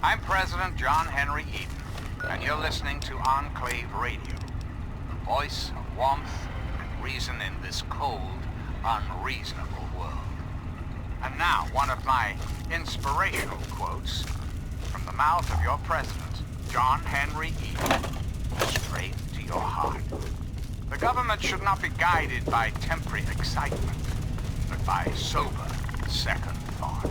I'm President John Henry Eden, and you're listening to Enclave Radio, the voice of warmth and reason in this cold, unreasonable world. And now, one of my inspirational quotes from the mouth of your President, John Henry Eden, straight to your heart. The government should not be guided by temporary excitement, but by sober second thought.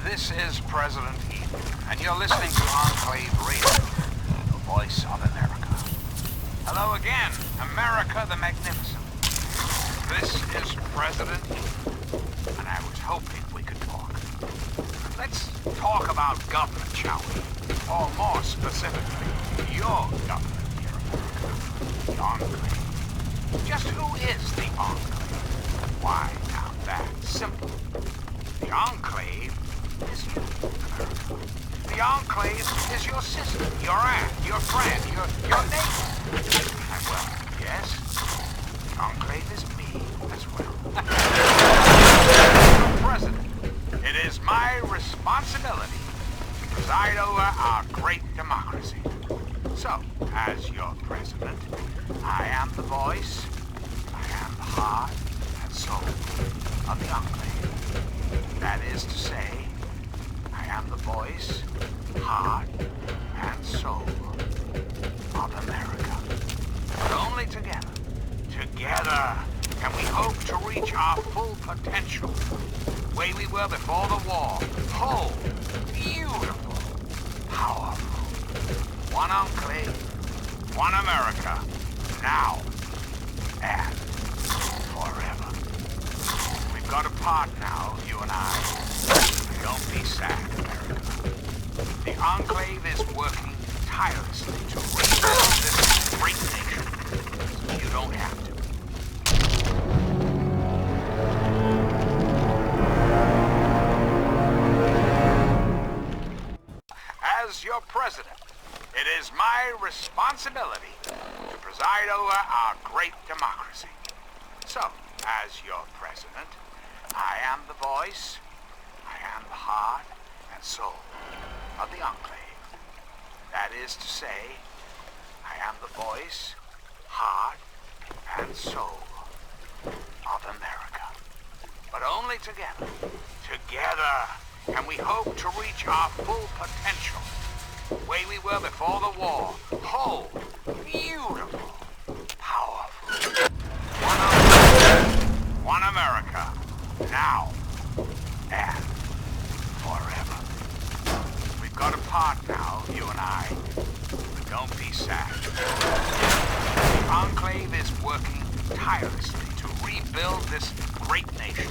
This is President Eden, and you're listening to Enclave Radio, the voice of America. Hello again, America the Magnificent. This is President Eden, and I was hoping we could talk. Let's talk about government, shall we? Or more specifically, your government here, America. The Enclave. Just who is the Enclave? Why, now that's simple. The Enclave is you, America. The Enclave is your sister, your aunt, your friend, your neighbor. And well, yes, the Enclave is me as well. President, it is my responsibility to preside over our great democracy. So, as your president, I am the voice, I am the heart and soul of the Enclave. That is to say, I am the voice, heart, and soul of America. But only together can we hope to reach our full potential, the way we were before the war. Whole, beautiful, powerful. One Enclave, one America, now and forever. We've got a part now, you and I. Don't be sad, America. The Enclave is working tirelessly to rebuild this great nation. So you don't have to. As your president, it is my responsibility to preside over our great democracy. So, as your president, I am the voice, I am the heart and soul of the Enclave. That is to say, I am the voice, heart, and soul of America. But only together can we hope to reach our full potential, the way we were before the war. Whole, beautiful, powerful. One Enclave, one America, now and forever. We've got a part now, you and I. But don't be sad. The Enclave is working tirelessly to rebuild this great nation.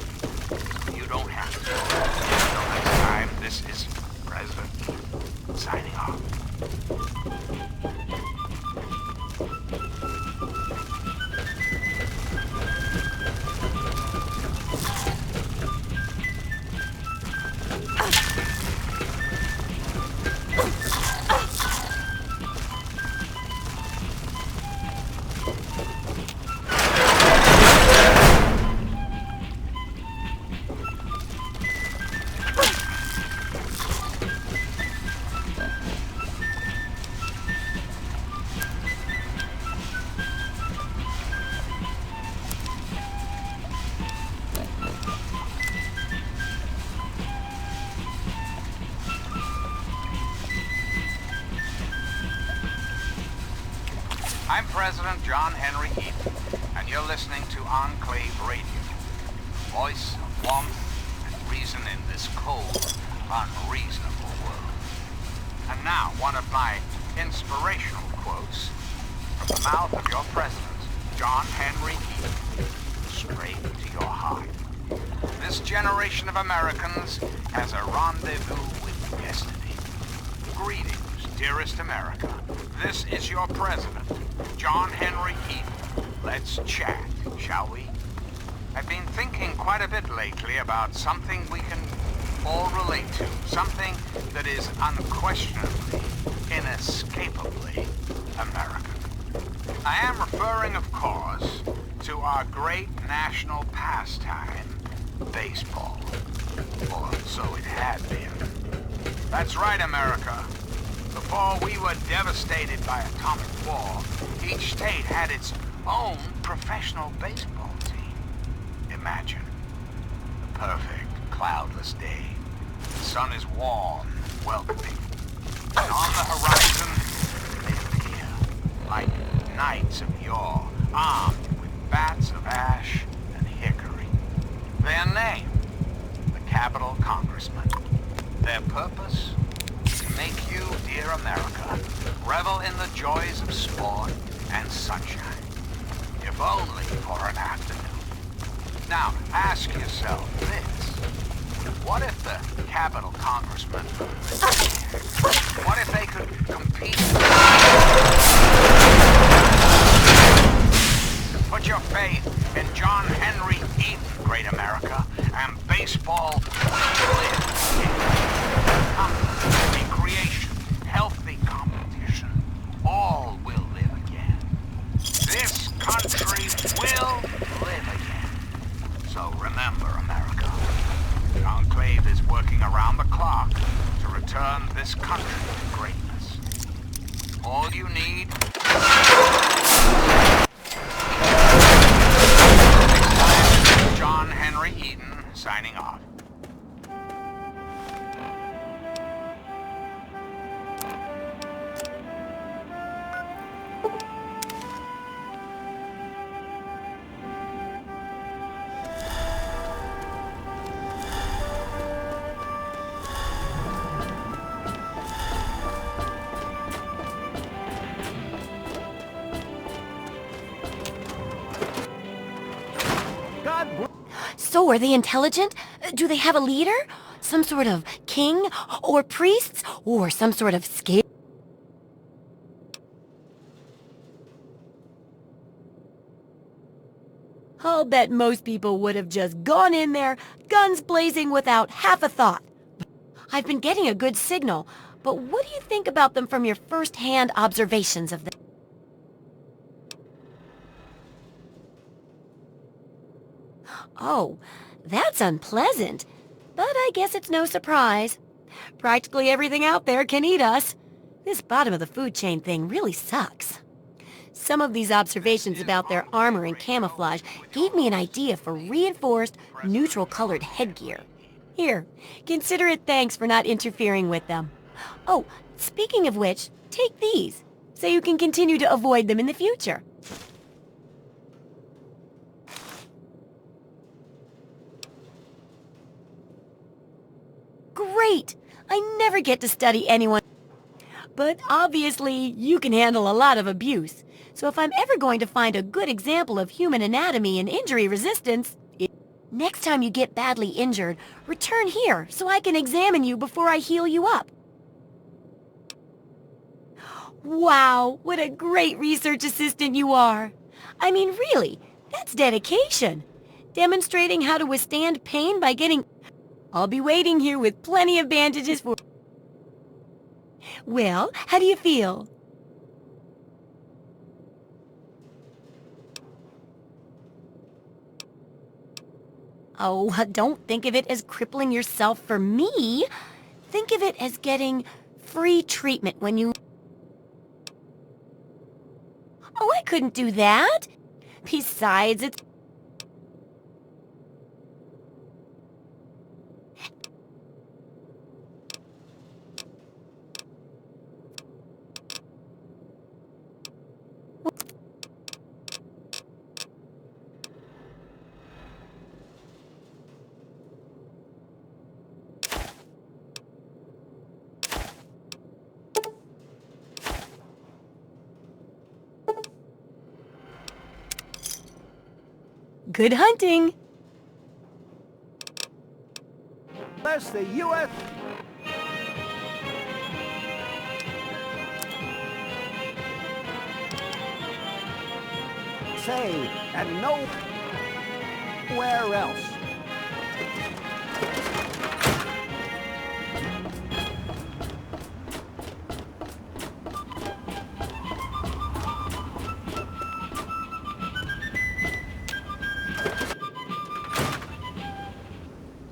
You don't have to. Until next time, this is President Eden signing off. I'm President John Henry Eaton, and you're listening to Enclave Radio. Voice of warmth and reason in this cold, unreasonable world. And now, one of my inspirational quotes from the mouth of your president, John Henry Eaton, straight to your heart. This generation of Americans has a rendezvous with destiny. Greetings, dearest America. This is your president, John Henry Eaton. Let's chat, shall we? I've been thinking quite a bit lately about something we can all relate to. Something that is unquestionably, inescapably American. I am referring, of course, to our great national pastime, baseball. Or so it had been. That's right, America. Before we were devastated by atomic war, each state had its own professional baseball team. Imagine the perfect, cloudless day. The sun is warm, welcoming. And on the horizon, they appear like knights of yore, armed with bats of ash and hickory. Their name, the Capitol Congressmen. Their purpose, to make you, dear America, revel in the joys of sport and sunshine, if only for an afternoon. Now, ask yourself this. What if the Capitol Congressmen, what if they could compete? Put your faith in John Henry Eaton, great America, and baseball will live. Comfort, recreation, healthy competition, all will live again. This country will live again. So remember, America, the Enclave is working around the clock to return this country to greatness. All you need... John Henry Eaton, signing off. So, are they intelligent? Do they have a leader? Some sort of king? Or priests? Or some sort of scale? I'll bet most people would have just gone in there, guns blazing without half a thought. I've been getting a good signal, but what do you think about them from your first-hand observations of them? Oh, that's unpleasant. But I guess it's no surprise. Practically everything out there can eat us. This bottom of the food chain thing really sucks. Some of these observations about their armor and camouflage gave me an idea for reinforced, neutral-colored headgear. Here, consider it thanks for not interfering with them. Oh, speaking of which, take these, so you can continue to avoid them in the future. Great! I never get to study anyone. But obviously, you can handle a lot of abuse. So if I'm ever going to find a good example of human anatomy and injury resistance, next time you get badly injured, return here so I can examine you before I heal you up. Wow, what a great research assistant you are. I mean, really, that's dedication. Demonstrating how to withstand pain by getting... I'll be waiting here with plenty of bandages for... Well, how do you feel? Oh, don't think of it as crippling yourself for me. Think of it as getting free treatment when you... Oh, I couldn't do that. Besides, it's... Good hunting! Bless the U.S. And nowhere else.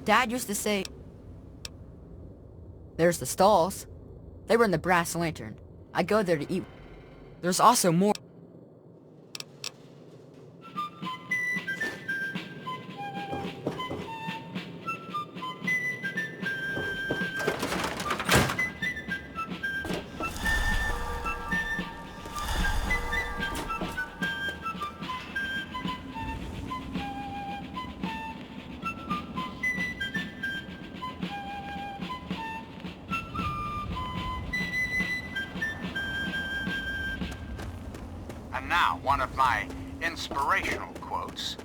Dad used to say, there's the stalls. They were in the Brass Lantern. I go there to eat. There's also more. And now, one of my inspirational quotes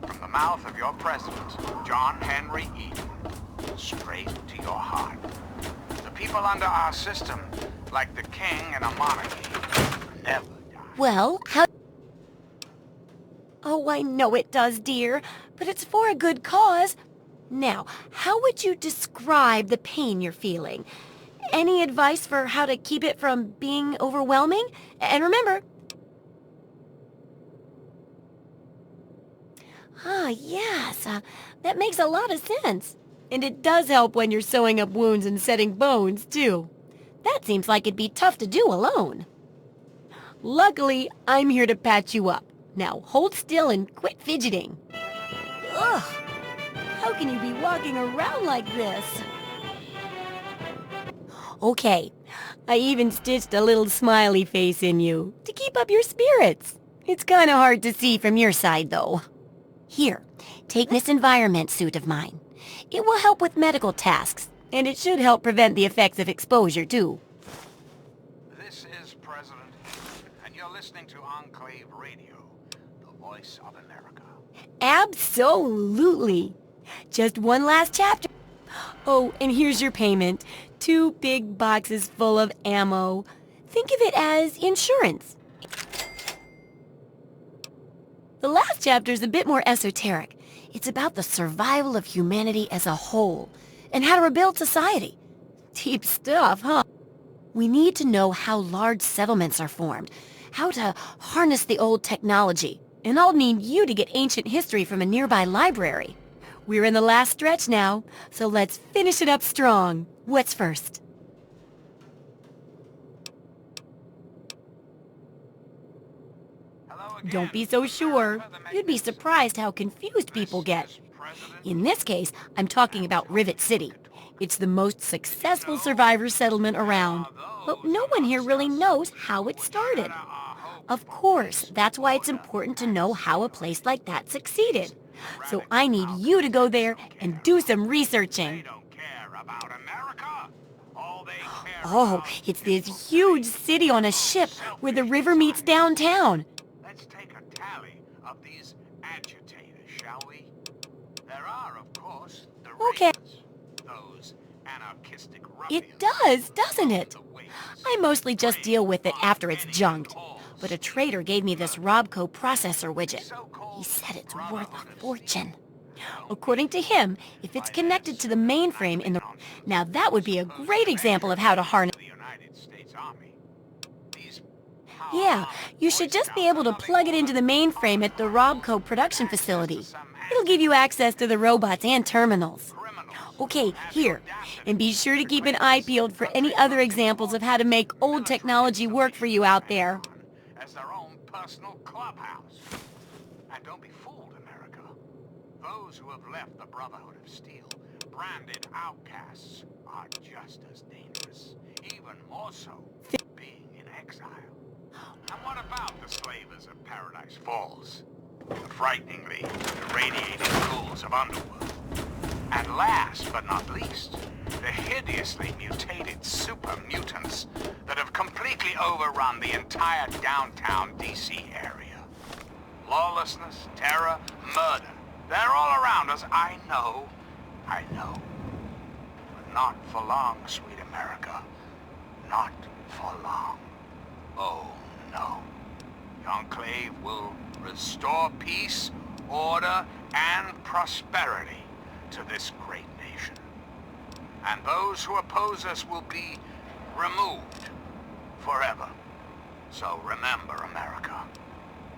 from the mouth of your president, John Henry Eden, straight to your heart. The people under our system, like the king in a monarchy, never die. Well, how... Oh, I know it does, dear, but it's for a good cause. Now, how would you describe the pain you're feeling? Any advice for how to keep it from being overwhelming? And remember... yes, that makes a lot of sense. And it does help when you're sewing up wounds and setting bones, too. That seems like it'd be tough to do alone. Luckily, I'm here to patch you up. Now, hold still and quit fidgeting. Ugh! How can you be walking around like this? Okay, I even stitched a little smiley face in you to keep up your spirits. It's kind of hard to see from your side, though. Here, take this environment suit of mine. It will help with medical tasks, and it should help prevent the effects of exposure, too. This is President Eden, and you're listening to Enclave Radio, the voice of America. Absolutely. Just one last chapter. Oh, and here's your payment. 2 big boxes full of ammo. Think of it as insurance. The last chapter's a bit more esoteric. It's about the survival of humanity as a whole, and how to rebuild society. Deep stuff, huh? We need to know how large settlements are formed, how to harness the old technology, and I'll need you to get ancient history from a nearby library. We're in the last stretch now, so let's finish it up strong. What's first? Don't be so sure. You'd be surprised how confused people get. In this case, I'm talking about Rivet City. It's the most successful survivor settlement around, but no one here really knows how it started. Of course, that's why it's important to know how a place like that succeeded. So I need you to go there and do some researching. Oh, it's this huge city on a ship where the river meets downtown. Let's take a tally of these agitators, shall we? There are, of course, the Okay. Raiders, those anarchistic ruffians. It does, doesn't it? I mostly just deal with it after it's junked. But a trader gave me this Robco processor widget. He said it's worth a fortune. According to him, if it's connected to the mainframe in the... Now that would be a great example of how to harness... Yeah, you should just be able to plug it into the mainframe at the Robco production facility. It'll give you access to the robots and terminals. Okay, here. And be sure to keep an eye peeled for any other examples of how to make old technology work for you out there. As their own personal clubhouse. And don't be fooled, America. Those who have left the Brotherhood of Steel, branded outcasts, are just as dangerous, even more so, being in exile. And what about the slavers of Paradise Falls? The frighteningly irradiated ghouls of Underworld. And last but not least, the hideously mutated super mutants that have completely overrun the entire downtown DC area. lawlessness, terror, murder. They're all around us. I know. But not for long, sweet America. Not for long. Oh, no. The Enclave will restore peace, order, and prosperity to this great nation. And those who oppose us will be removed forever. So remember, America,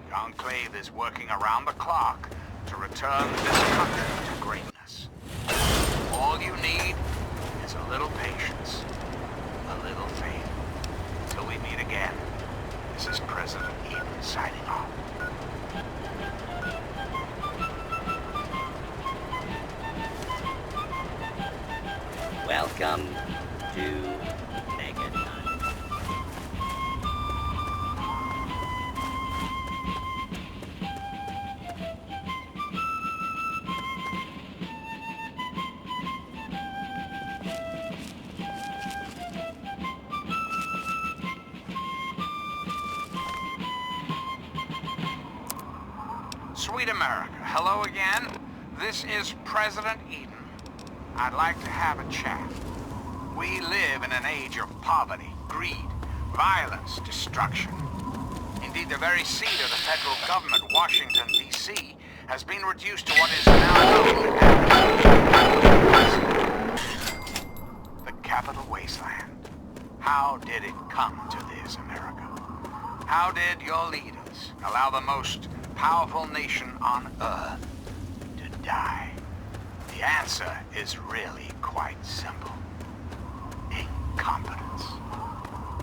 the Enclave is working around the clock to return this country to greatness. All you need is a little patience, a little faith. Until we meet again, this is President Eden signing off. Welcome to Megaton. Sweet America, hello again. This is President Eden. I'd like to have a chat. We live in an age of poverty, greed, violence, destruction. Indeed, the very seat of the federal government, Washington, D.C., has been reduced to what is now known as the capital wasteland. How did it come to this, America? How did your leaders allow the most powerful nation on Earth to die? The answer is really quite simple. Incompetence.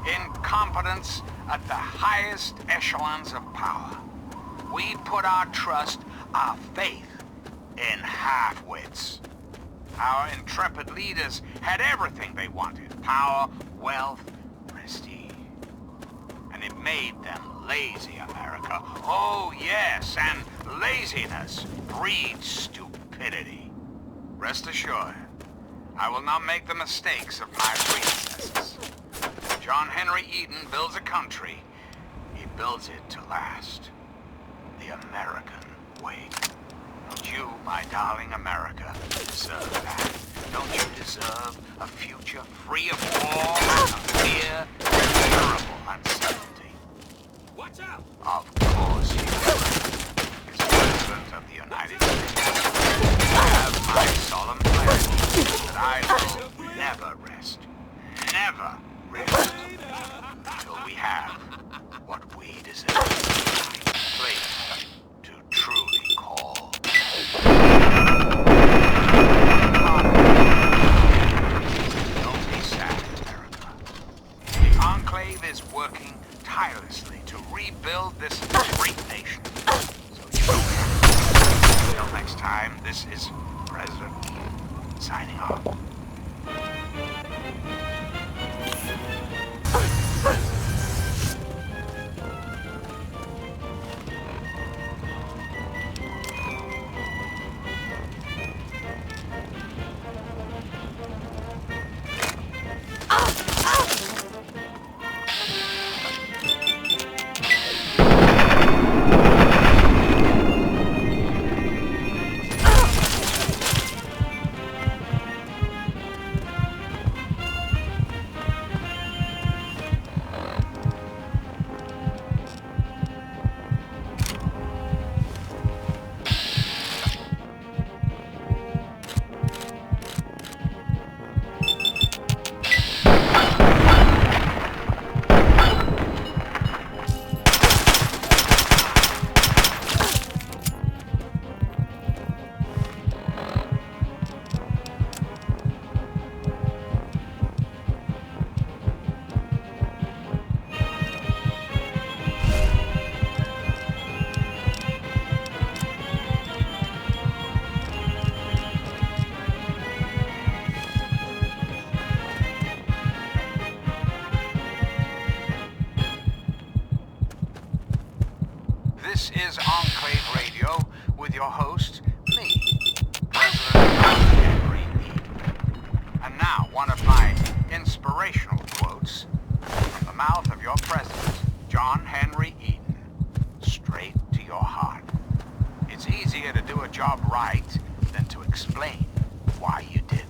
Incompetence at the highest echelons of power. We put our trust, our faith, in half-wits. Our intrepid leaders had everything they wanted. Power, wealth, prestige. And it made them lazy, America. Oh, yes, and laziness breeds stupidity. Rest assured, I will not make the mistakes of my predecessors. John Henry Eden builds a country. He builds it to last. The American way. Don't you, my darling America, deserve that? Don't you deserve a future free of war, of fear, and terrible uncertainty? Watch out! Of course you do. As President of the United States, I have my solemn pledge that I will never rest, never rest, until we have what we deserve. Place to truly call. Don't be sad, America. The Enclave is working tirelessly to rebuild this great nation. So you don't have to. Until next time, this is President Eden signing off. This is Enclave Radio with your host, me, President Henry Eden. And now, one of my inspirational quotes from the mouth of your president, John Henry Eden, straight to your heart. it's easier to do a job right than to explain why you did.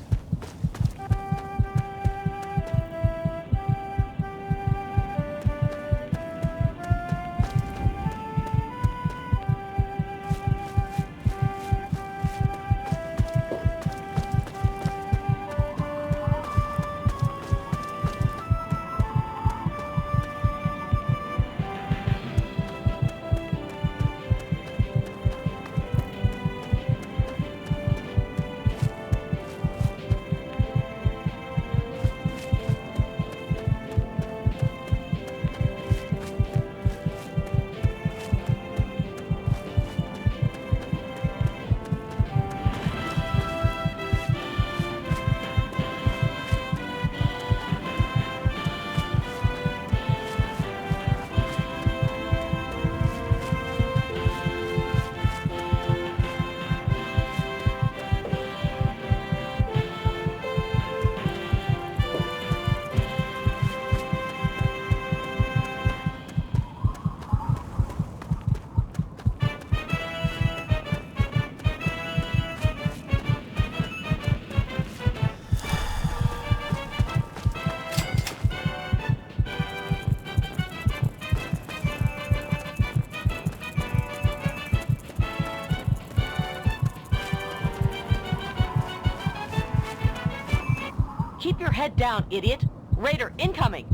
Keep your head down, idiot. Raider incoming.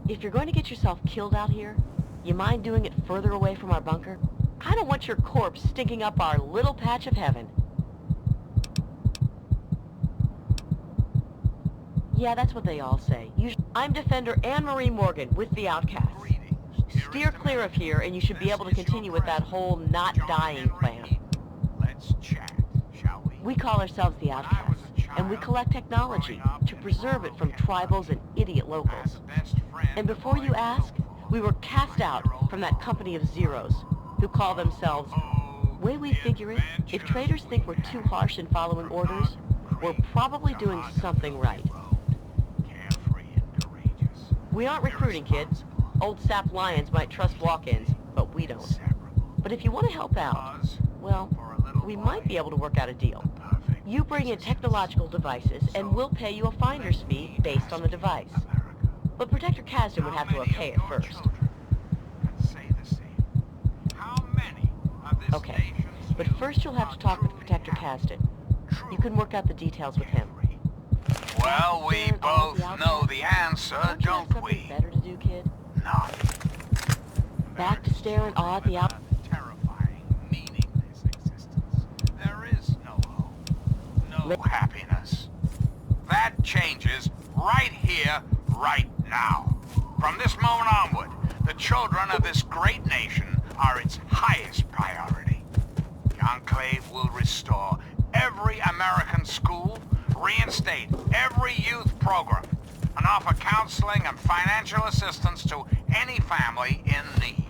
If you're going to get yourself killed out here, you mind doing it further away from our bunker? I don't want your corpse stinking up our little patch of heaven. Yeah, that's what they all say. I'm Defender Anne-Marie Morgan with the Outcasts. Steer clear of here and you should be able to continue with that whole not dying plan. Let's chat, shall we? We call ourselves the Outcasts, and we collect technology to preserve it from tribals and idiot locals. And before you ask, we were cast out from that company of zeros who call themselves... Way we figure it, if traders think we're too harsh in following orders, we're probably doing something right. We aren't recruiting, kids. Old sap lions might trust walk-ins, but we don't. But if you want to help out, well, we might be able to work out a deal. You bring in technological devices, and we'll pay you a finder's fee based on the device. But Protector Kasdan would have to okay it first. Okay, but first you'll have to talk with Protector Kasdan. You can work out the details with him. Well, we both know the answer, don't we? Better to do, kid? No. Back to stare in awe at the out... Terrifying, meaningless existence. There is no hope, no happiness. That changes right here, right now. From this moment onward, the children of this great nation are its highest priority. The Enclave will restore every American school, reinstate every youth program, and offer counseling and financial assistance to any family in need.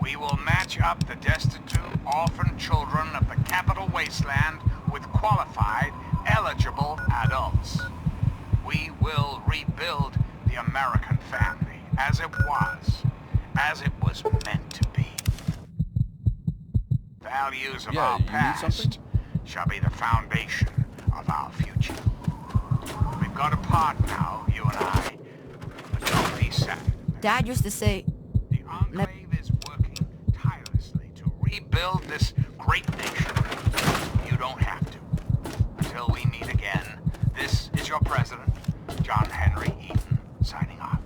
We will match up the destitute, orphan children of the capital wasteland with qualified, eligible adults. We will rebuild the American family as it was meant to be. Values of our you need past something? shall be the foundation of our future. We've got a part now, you and I, but don't be sad. Dad used to say, The Enclave is working tirelessly to rebuild this great nation. You don't have to. Until we meet again, this is your president, John Henry Eaton, signing off.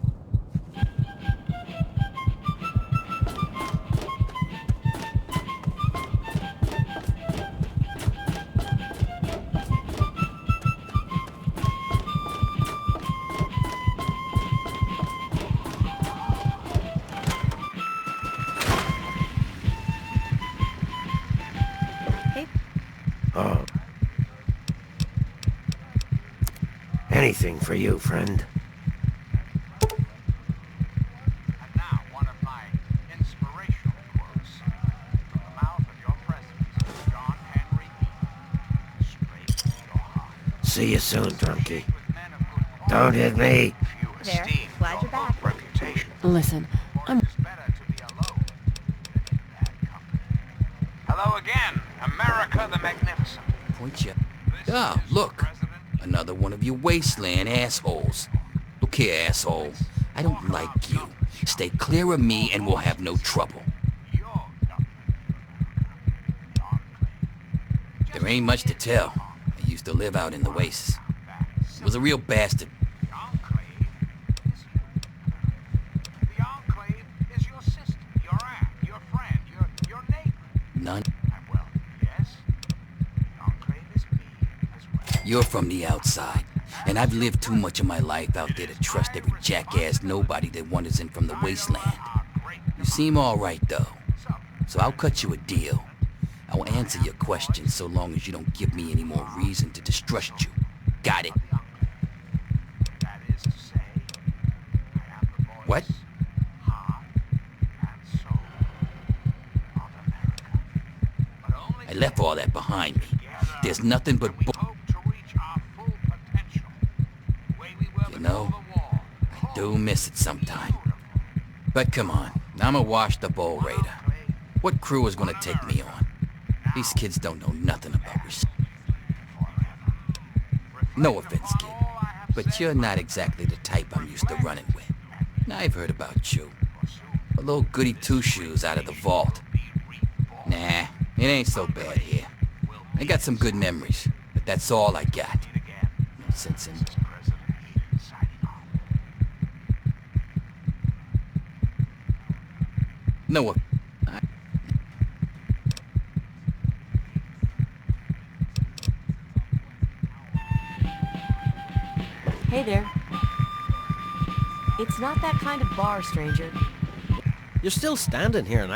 Oh. Anything for you, friend. And now, one of my inspirational quotes from the mouth of your president, John Henry Eaton. Straight to your heart. See you soon, drunkie. With men of good quality, Don't hit me. if you There. esteem Glad your you're back. own reputation. Listen, For it is better to be alone than in bad company. Hello again, America the Magnificent. Point you. This Ah, is look. President Another one of you wasteland assholes. Look here, asshole. I don't like you. Stay clear of me and we'll have no trouble. your government. The Enclave. There ain't much to tell. I used to live out in the wastes. Was a real bastard. The Enclave is you. The Enclave is your sister, your aunt, your friend, your neighbor. None. And well, yes, the Enclave is me as well. You're from the outside. And I've lived too much of my life out there to trust every jackass nobody that wanders in from the wasteland. You seem alright though. So I'll cut you a deal. I will answer your questions so long as you don't give me any more reason to distrust you. Got it? That is to say, I am the voice, What? heart, and soul of America. But only I left all that behind me. There's nothing but we hope to reach our full potential. The way we were You know, before the war. I do miss it sometime. But come on, I'm a washed-up old raider. What crew is gonna take me on? These kids don't know nothing about respect. No offense, kid, but you're not exactly the type I'm used to running with. Now, I've heard about you. A little goody two-shoes out of the vault. Nah, it ain't so bad here. I got some good memories, but that's all I got. No sense in... No, Hey there. It's not that kind of bar, stranger. You're still standing here and